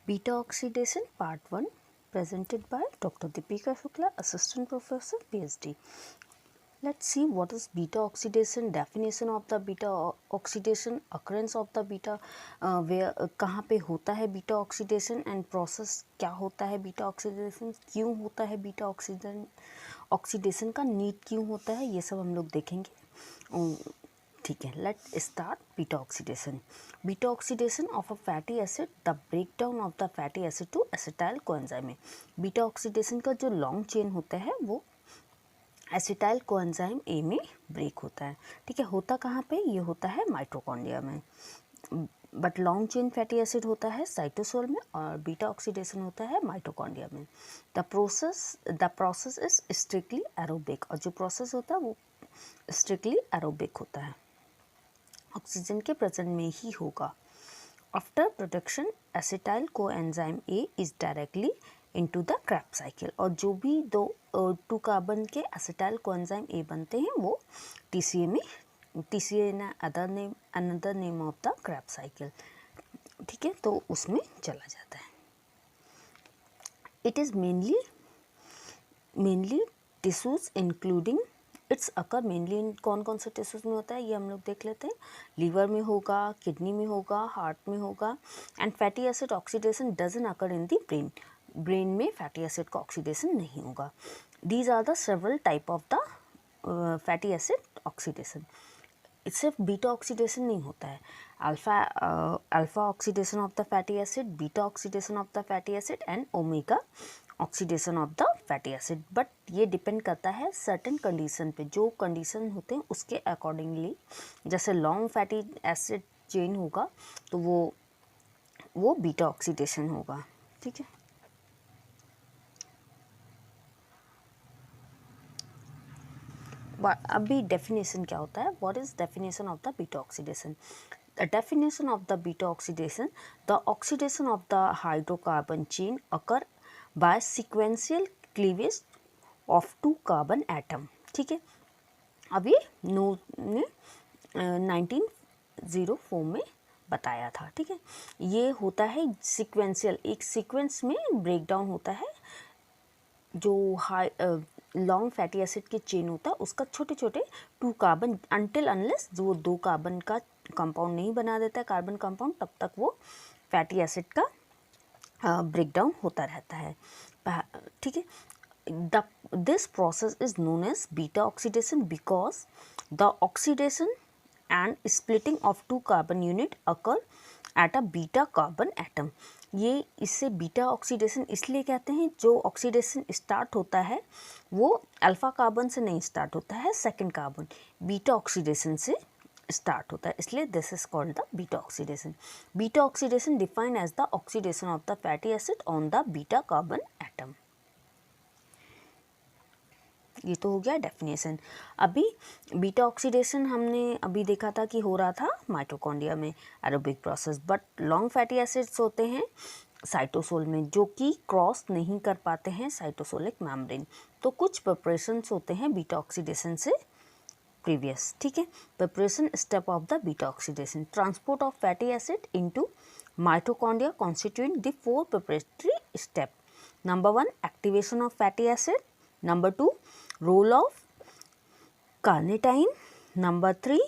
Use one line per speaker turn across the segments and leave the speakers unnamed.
Beta oxidation part 1 presented by Dr. Deepika Shukla, Assistant Professor, PhD. Let's see what is beta oxidation, definition of the beta oxidation, occurrence of the beta, where कहाँ पे होता है beta oxidation and process क्या होता है beta oxidation, क्यों होता है beta oxidation का need क्यों होता है, ये सब हम लोग देखेंगे. ठीक है, let start beta oxidation. Beta oxidation of a fatty acid, the breakdown of the fatty acid to acetyl coenzyme में. बीटा ऑक्सीडेशन का जो लॉन्ग चेन होता है वो एसिटाइल कोएंजाइम ए में ब्रेक होता है. ठीक है, होता कहाँ पे, ये होता है माइटोकॉन्ड्रिया में. But long chain fatty acid होता है साइटोसोल में और बीटा ऑक्सीडेशन होता है माइटोकॉन्ड्रिया में. The process is strictly aerobic, और जो प्रोसेस होता है वो स्ट्रिक्टली एरोबिक होता है, ऑक्सीजन के प्रेजेंट में ही होगा. After production acetyl coenzyme A is directly into the Krebs cycle, और जो भी टू कार्बन के एसिटाइल कोएंजाइम ए बनते हैं वो टीसीए में, TCA another name of the Krebs cycle. ठीक है, तो उसमें चला जाता है. It is mainly tissues including, it's occur mainly कौन कौन से टिश्यूज में होता है ये हम लोग देख लेते हैं. लीवर में होगा, किडनी में होगा, हार्ट में होगा. And fatty acid oxidation doesn't occur in the brain, brain में फैटी एसिड का ऑक्सीडेशन नहीं होगा. These are the several type of the fatty acid oxidation. सिर्फ बीटा ऑक्सीडेशन नहीं होता है, alpha oxidation of the fatty acid, beta oxidation of the fatty acid and omega oxidation of the fatty acid. But ये depend करता है certain condition पे, जो condition होते हैं उसके अकॉर्डिंगली. जैसे लॉन्ग फैटी एसिड चेन होगा तो वो बीटा ऑक्सीडेशन होगा. ठीक है, अभी डेफिनेशन क्या होता है, what is definition of the beta oxidation. The definition of the beta oxidation, the oxidation of the hydrocarbon chain occur by sequential cleavage of two carbon atom. ठीक है, अभी नो ने 1904 में बताया था. ठीक है, ये होता है सीक्वेंशियल, एक सीक्वेंस में ब्रेकडाउन होता है. जो लॉन्ग फैटी एसिड के चेन होता है उसका छोटे छोटे टू कार्बन, अनटिल अनलेस जो दो कार्बन का कंपाउंड नहीं बना देता है कार्बन कंपाउंड, तब तक वो फैटी एसिड का ब्रेकडाउन होता रहता है. ठीक है, this process is known as beta oxidation because the oxidation and splitting of two carbon unit occur at a beta carbon atom. ये इससे बीटा ऑक्सीडेशन इसलिए कहते हैं, जो ऑक्सीडेशन स्टार्ट होता है वो अल्फा कार्बन से नहीं स्टार्ट होता है, सेकंड कार्बन बीटा ऑक्सीडेशन से स्टार्ट होता है, इसलिए this is called the beta oxidation. Beta oxidation defined as the oxidation of the fatty acid on the beta carbon atom. ये तो हो गया डेफिनेशन. अभी बीटा ऑक्सीडेशन हमने अभी देखा था कि हो रहा था माइटोकॉन्ड्रिया में aerobic process, but long fatty acids होते हैं साइटोसोल में जो कि क्रॉस नहीं कर पाते हैं साइटोसोलिक मेम्ब्रेन. तो कुछ प्रिपरेशंस होते हैं बीटा ऑक्सीडेशन से प्रीवियस. ठीक है, preparation step of the beta oxidation, transport of fatty acid into mitochondria constituting the 4 preparatory step. Number 1 activation of fatty acid, number 2 role of carnitine, number 3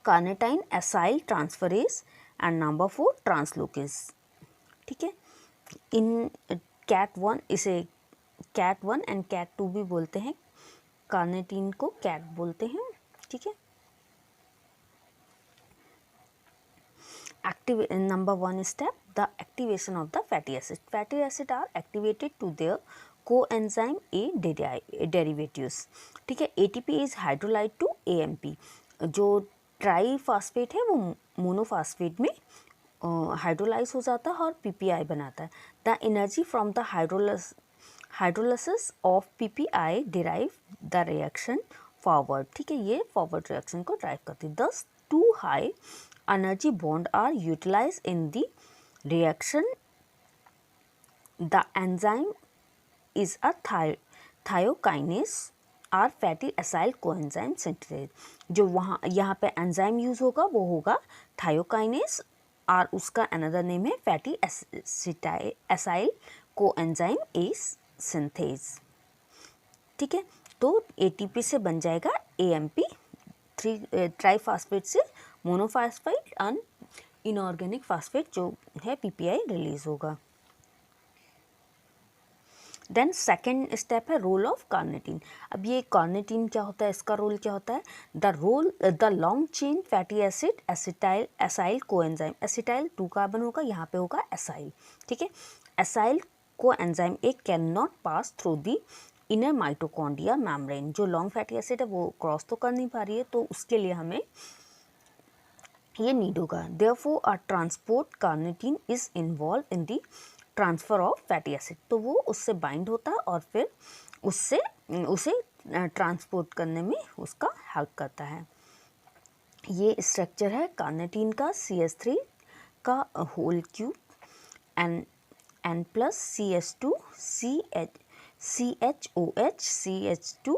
carnitine acyl transferase and number 4 translocase. ठीक है, इन cat 1 इसे cat 1 and cat 2 भी बोलते हैं, carnitine को cat बोलते हैं. ठीक है, number 1 step, the activation of the fatty acid. Fatty acid are activated to their coenzyme A derivatives. ठीक है, ATP is hydrolyzed to AMP. जो ट्राईफॉस्फेट है वो मोनोफॉस्फेट में हाइड्रोलाइज हो जाता है और PPI बनाता है. The energy from the hydrolysis of PPI derive the reaction forward. ठीक है, ये फॉरवर्ड रिएक्शन को ड्राइव करती है. Thus two high energy bond are utilized in the reaction. The enzyme is a thiokinase or fatty acyl coenzyme synthase. जो वहाँ यहाँ पे एंजाइम यूज़ होगा वो होगा थायोकाइनेस और उसका अनदर नेम है फैटी एसाइल कोएंजाइम ए सिंथेज। ठीक है, तो एटीपी से बन जाएगा एएमपी 3 ट्राईफास्फेट से मोनोफास्फेट और इनऑर्गेनिक फास्फेट जो है पीपीआई रिलीज होगा। देन सेकेंड स्टेप है रोल ऑफ कार्निटीन। अब ये कार्निटीन क्या होता है, इसका रोल क्या होता है? The long chain fatty acid acyl coenzyme. Acetyl 2 carbon होगा, यहाँ पे होगा एसाइल। ठीक है, एसाइल कोएंजाइम एक can not pass through the inner mitochondria membrane. जो लॉन्ग फैटी एसिड है वो क्रॉस तो कर नहीं पा रही है, तो उसके लिए हमें ये नीड होगा। Therefore a transport carnitine is involve in the transfer of fatty acid. तो वो उससे बाइंड होता है और फिर उससे उसे ट्रांसपोर्ट करने में उसका हेल्प करता है। ये स्ट्रक्चर है कार्निटीन का CH3 का whole cube N plus CH2 CHOH CH2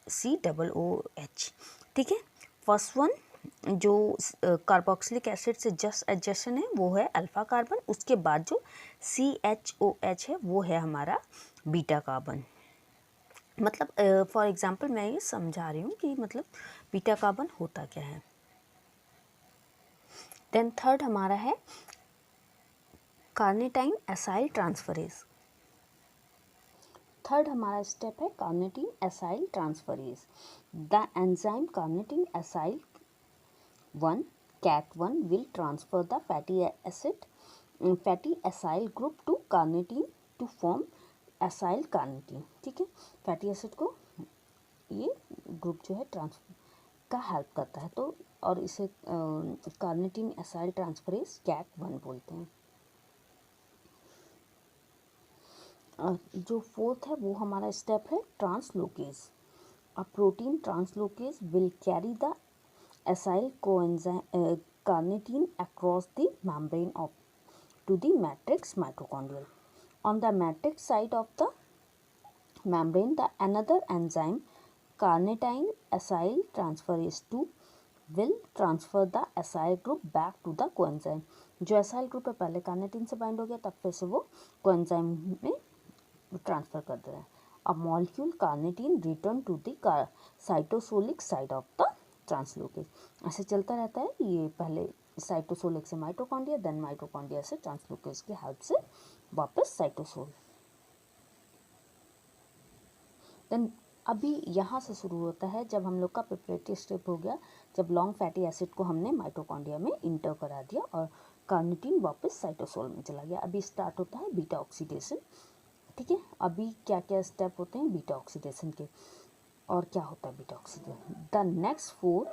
COOH। ठीक है, फर्स्ट वन जो कार्बोक्सिलिक एसिड से जस्ट एडजेसेंट है वो है अल्फा कार्बन। उसके बाद जो CHOH है वो है हमारा बीटा कार्बन। मतलब फॉर एग्जांपल मैं ये समझा रही हूँ कि मतलब बीटा कार्बन होता क्या है। देन थर्ड हमारा है कार्निटाइन एसाइल ट्रांसफरेज। थर्ड हमारा स्टेप है carnitine acyl transferase. The enzyme carnitine acyl 1 CAT1 will transfer the fatty acyl group to carnitine to form acyl carnitine। ठीक है, फैटी एसिड को ये ग्रुप जो है ट्रांसफर का हेल्प करता है, तो और इसे कार्निटीन एसाइल ट्रांसफरेज CAT1 बोलते हैं। जो फोर्थ है वो हमारा स्टेप है translocase. A protein translocase will carry the acyl carnitine across the membrane to the matrix mitochondrial. On the matrix side of the membrane, the another enzyme carnitine acyl transferase 2 will transfer the acyl group back to the coenzyme। जो acyl group है पहले carnitine से bind हो गया, तब फिर से वो coenzyme में ट्रांसफर कर दे रहा है। A molecule carnitine return to the cytosolic side of the translocase. ऐसे चलता रहता है, ये पहले साइटोसोलिक से माइटोकॉन्ड्रिया, देन माइटोकॉन्ड्रिया से ट्रांसलोकेज की हेल्प से वापस साइटोसोल। देन अभी यहाँ से शुरू होता है जब हम लोग का प्रिपरेटरी स्टेप हो गया, जब लॉन्ग फैटी एसिड को हमने माइटोकॉन्ड्रिया में इंटर करा दिया और कार्निटीन वापस साइटोसोल में चला गया। अभी स्टार्ट होता है बीटा ऑक्सीडेशन। ठीक है, अभी क्या क्या स्टेप होते हैं बीटा ऑक्सीडेशन के और क्या होता है beta oxidation. The next 4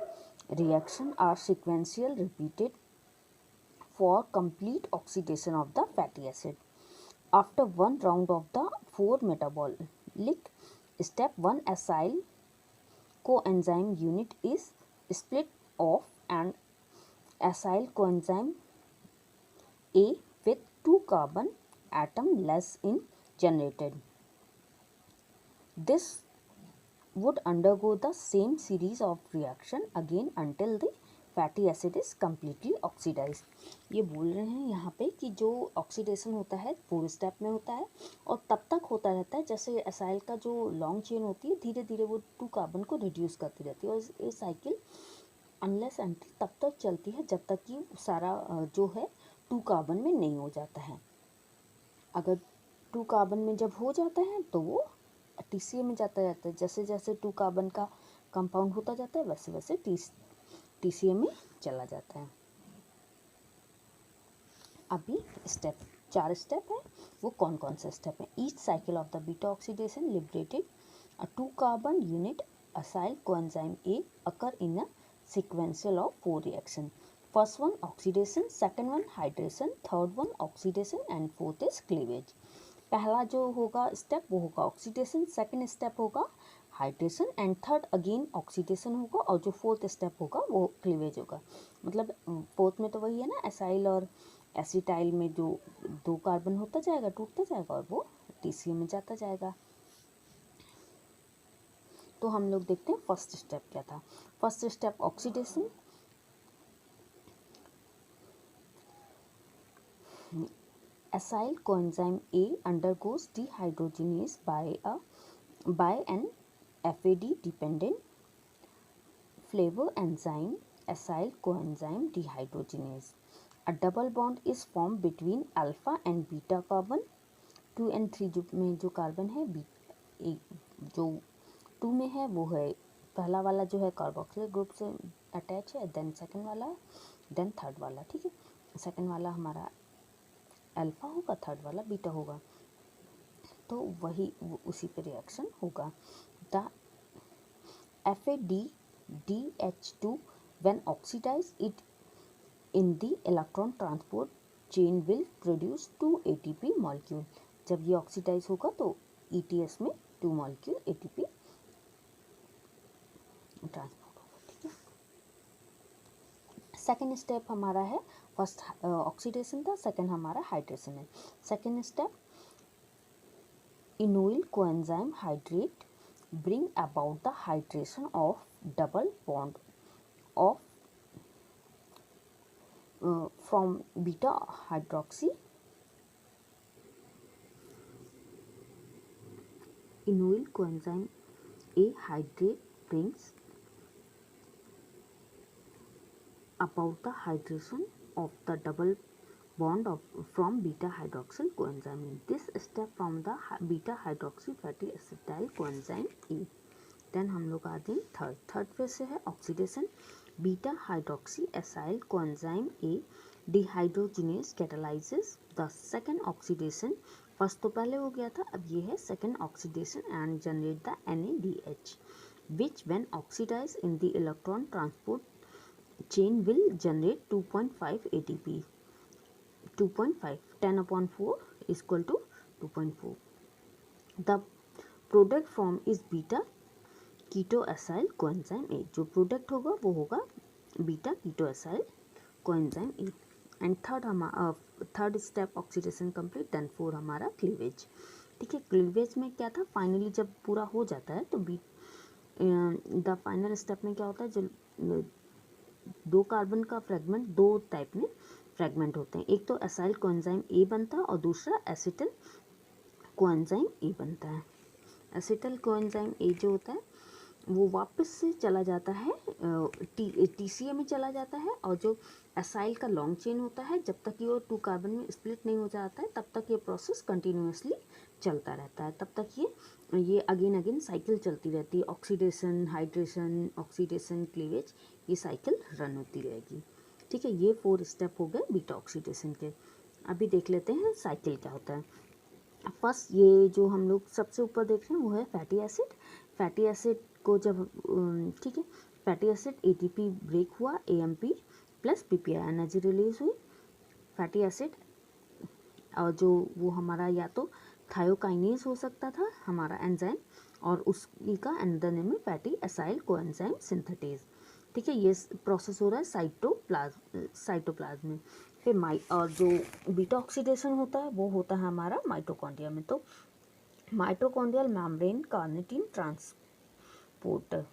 reaction are sequential repeated for complete oxidation of the fatty acid. After 1 round of the 4 metabolic step 1 acyl coenzyme unit is split off and acyl coenzyme A with 2 carbon atom less in generated. This would undergo the same series of reaction again until the fatty acid is completely oxidized। ये बोल रहे हैं यहाँ पे कि जो oxidation होता है 4 स्टेप में होता है और तब तक होता रहता है जैसे एसाइल का जो लॉन्ग चेन होती है धीरे धीरे वो 2 कार्बन को रिड्यूस करती रहती है, और ये साइकिल अनलेस एंटी तब तक चलती है जब तक कि सारा जो है 2 कार्बन में नहीं हो जाता है। अगर 2 कार्बन में जब हो जाता है तो वो TCA में जाता जाता है। जैसे जैसे 2 कार्बन का कंपाउंड होता जाता है वैसे वैसे TCA में चला जाता है। अभी स्टेप 4 स्टेप है, वो कौन कौन से स्टेप हैं? Each cycle of the beta oxidation liberated a 2 carbon unit acyl coenzyme A occur in a sequential of 4 reaction. First one oxidation, second one hydration, third one oxidation and fourth is cleavage। पहला जो होगा step वो होगा oxidation, second step होगा hydration and third again oxidation होगा, और जो fourth step होगा वो क्लीवेज होगा। मतलब फोर्थ में तो वही है ना, एसाइल और एसिटाइल में जो 2 कार्बन होता जाएगा टूटता जाएगा और वो TCA में जाता जाएगा। तो हम लोग देखते हैं फर्स्ट स्टेप क्या था। First step oxidation. Acyl coenzyme A undergoes dehydrogenase by an FAD dependent flavor enzyme, acyl coenzyme dehydrogenase. A double bond is formed between alpha and beta carbon. 2 and 3 में जो कार्बन है जो 2 में है वो है पहला वाला जो है कार्बोक्सिल ग्रुप से अटैच है, देन सेकंड वाला, देन थर्ड वाला। ठीक है, सेकंड वाला हमारा अल्फा होगा, थर्ड वाला बीटा होगा, तो वही उसी पे रिएक्शन होगा। The FADDH2 when oxidized it in the electron transport chain will produce 2 ATP molecule। जब ये ऑक्सीडाइज होगा तो ETS में 2 मॉलिक्यूल ATP ट्रांसपोर्ट होगा। ठीक है, सेकेंड स्टेप हमारा है, फर्स्ट ऑक्सीडेशन था, सेकेंड हमारा हाइड्रेशन है। Second step, enoyl coenzyme hydrate bring about the hydration of double bond of from beta hydroxy enoyl coenzyme A hydrate brings about the hydration of the double bond from beta hydroxyl coenzyme A. This step from the beta hydroxy fatty acetyl coenzyme A. Then हम लोग आ गए third पे से है oxidation, beta hydroxy acyl coenzyme A dehydrogenase catalyses the second oxidation. First तो पहले हो गया था, अब ये है second oxidation and generate the NADH which when oxidise in the electron transport chain will generate 2.5 ATP। 2.5 10/4 equal to 2.4। The product from is beta keto acyl coenzyme A. जो product होगा वो होगा beta keto acyl coenzyme A. And third step oxidation complete, then 4 हमारा cleavage. ठीक है, cleavage में क्या था, फाइनली जब पूरा हो जाता है तो द फाइनल स्टेप में क्या होता है, जो 2 कार्बन का फ्रेगमेंट 2 टाइप में फ्रेगमेंट होते हैं, एक तो एसाइल कोएंजाइम ए बनता है और दूसरा एसिटल कोएंजाइम ए बनता है। एसिटल कोएंजाइम ए जो होता है वो वापस से चला जाता है TCA में चला जाता है, और जो एसाइल का लॉन्ग चेन होता है जब तक ये 2 कार्बन में स्प्लिट नहीं हो जाता है तब तक ये प्रोसेस कंटिन्यूसली चलता रहता है, तब तक ये अगेन साइकिल चलती रहती है, ऑक्सीडेशन हाइड्रेशन ऑक्सीडेशन क्लीवेज, ये साइकिल रन होती रहेगी। ठीक है, ये 4 स्टेप हो गए बीटा ऑक्सीडेशन के। अभी देख लेते हैं साइकिल क्या होता है। फर्स्ट ये जो हम लोग सबसे ऊपर देख रहे हैं वो है फैटी एसिड। फैटी एसिड को जब ठीक है, फैटी एसिड ATP ब्रेक हुआ, AMP plus PPI energy release हुई। फैटी एसिड और जो वो हमारा या तो थायोकाइनेज हो सकता था हमारा एंजाइम, और उसी का अंदर नेम में फैटी एसाइल कोएंजाइम सिंथेटेज। ठीक है, ये प्रोसेस हो रहा है साइटोप्लाज्म में। फिर और जो बीटा ऑक्सीडेशन होता है वो होता है हमारा माइटोकॉन्ड्रिया में। तो माइटोकॉन्ड्रियल मेम्ब्रेन कार्निटिन ट्रांसपोर्टर,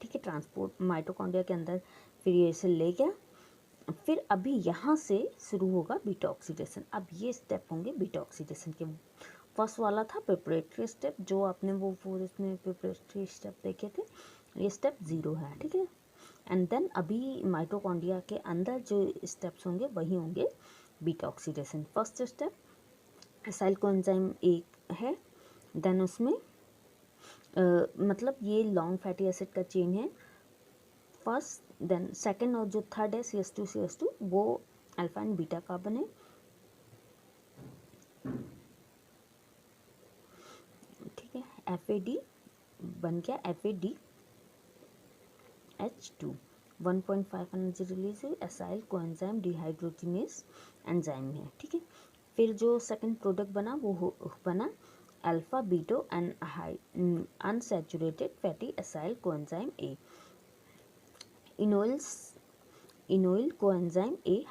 ठीक है, ट्रांसपोर्ट माइटोकॉन्ड्रिया के अंदर फिर ये इसे ले गया। फिर अभी यहाँ से शुरू होगा बीटा ऑक्सीडेशन। अब ये स्टेप होंगे बीटा ऑक्सीडेशन के। फर्स्ट वाला था प्रिपरेटरी स्टेप, जो आपने वो पूरे इसमें प्रिपरेटरी स्टेप देखे थे, ये स्टेप 0 है। ठीक है, एंड देन अभी माइटोकॉन्ड्रिया के अंदर जो स्टेप्स होंगे वही होंगे beta oxidation. First step acyl coenzyme एक है, देन उसमें मतलब ये लॉन्ग फैटी एसिड का चेन है फर्स्ट, देन सेकंड और जो थर्ड है CH2 वो अल्फा एंड बीटा कार्बन है। ठीक है, FAD बन गया, FADH2 1.5 एनर्जी रिलीज हुई, एसाइल कोएंजाइम डिहाइड्रोजिनेज एंजाइम है। ठीक है, फिर जो सेकंड प्रोडक्ट बना वो बना alpha beta and unsaturated fatty acyl coenzyme A. Enoyl coenzyme A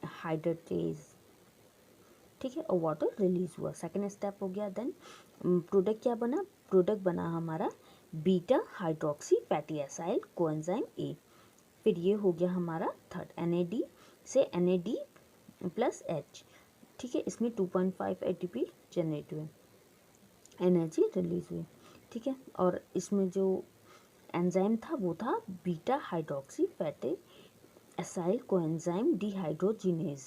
hydratase. ठीक है, और वाटर रिलीज हुआ, सेकेंड स्टेप हो गया। देन प्रोडक्ट क्या बना, प्रोडक्ट बना हमारा beta hydroxy fatty acyl coenzyme A. फिर ये हो गया हमारा थर्ड NAD से NAD+H, ठीक है, इसमें 2.5 ATP जनरेट हुए, एनर्जी रिलीज हुई, ठीक है। और इसमें जो एंजाइम था वो था beta hydroxy fatty acyl coenzyme dehydrogenase,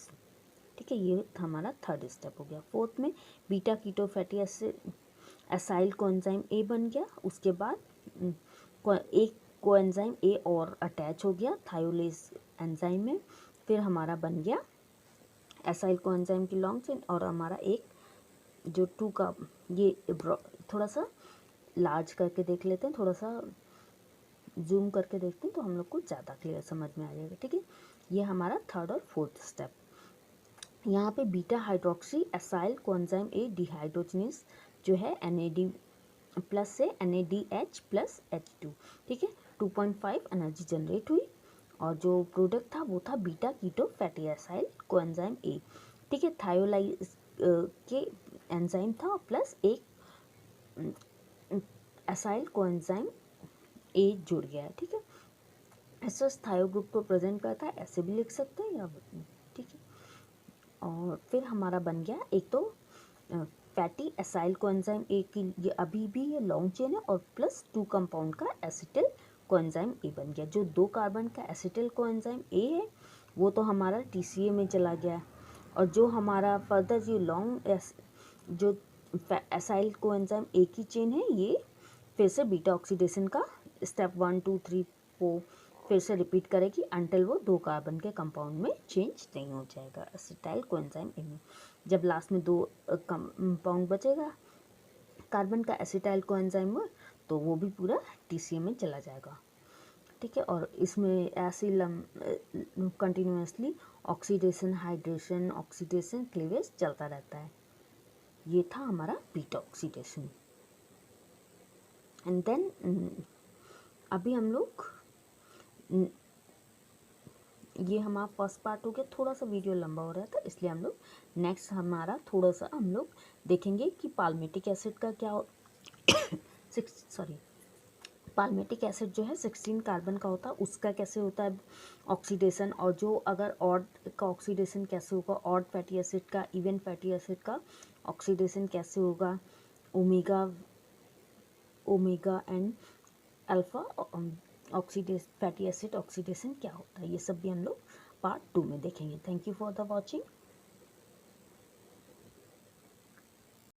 ठीक है। ये हमारा थर्ड स्टेप हो गया। फोर्थ में beta keto fatty acid acyl coenzyme A बन गया। उसके बाद एक कोएंजाइम ए और अटैच हो गया थायोलेज एंजाइम में, फिर हमारा बन गया एसाइल कोएंजाइम की लॉन्ग चेन, और हमारा एक जो 2 का ये थोड़ा सा लार्ज करके देख लेते हैं, थोड़ा सा जूम करके देखते हैं तो हम लोग को ज़्यादा क्लियर समझ में आ जाएगा, ठीक है। ये हमारा थर्ड और फोर्थ स्टेप। यहाँ पे beta hydroxy acyl coenzyme A dehydrogenase जो है NAD+ से NADH+H2, ठीक है। 2.5 एनर्जी जनरेट हुई, और जो प्रोडक्ट था वो था beta keto fatty acyl coenzyme A, ठीक है। थायोलाइज के एंजाइम था प्लस एक एसाइल कोएंजाइम ए जुड़ गया है, ठीक है। ऐसा थायो ग्रुप को प्रेजेंट करता है, ऐसे भी लिख सकते हैं या, ठीक है। और फिर हमारा बन गया एक तो फैटी एसाइल कोएंजाइम ए की, ये अभी भी ये लॉन्ग चेन है, और प्लस 2 कंपाउंड का एसिटिल कोएंजाइम ए बन गया। जो 2 कार्बन का एसिटिल कोएंजाइम ए है वो तो हमारा TCA में चला गया, और जो हमारा फर्दर जो लॉन्ग जो एसाइल कोएंजाइम ए की चेन है ये फिर से बीटा ऑक्सीडेशन का स्टेप 1 2 3 4 फिर से रिपीट करेगी अंटिल वो 2 कार्बन के कंपाउंड में चेंज नहीं हो जाएगा एसिटाइल कोएंजाइम ए में। जब लास्ट में 2 कंपाउंड बचेगा कार्बन का एसिटाइल कोएंजाइम में, तो वो भी पूरा TCA में चला जाएगा, ठीक है। और इसमें ऐसे continuously oxidation hydration oxidation cleavage चलता रहता है। ये था हमारा बीटा ऑक्सीडेशन। एंड देन अभी हम लोग ये हमारा फर्स्ट पार्ट हो गया, थोड़ा सा वीडियो लंबा हो रहा था इसलिए हम लोग नेक्स्ट हमारा थोड़ा सा हम लोग देखेंगे कि पाल्मेटिक एसिड का क्या पाल्मेटिक एसिड जो है 16 कार्बन का होता है, उसका कैसे होता है ऑक्सीडेशन, और जो अगर ऑड का ऑक्सीडेशन कैसे होगा, ऑड फैटी एसिड का इवन फैटी एसिड का ऑक्सीडेशन कैसे होगा, omega and alpha fatty acid oxidation क्या होता है, ये सब भी हम लोग पार्ट 2 में देखेंगे। Thank you for the watching.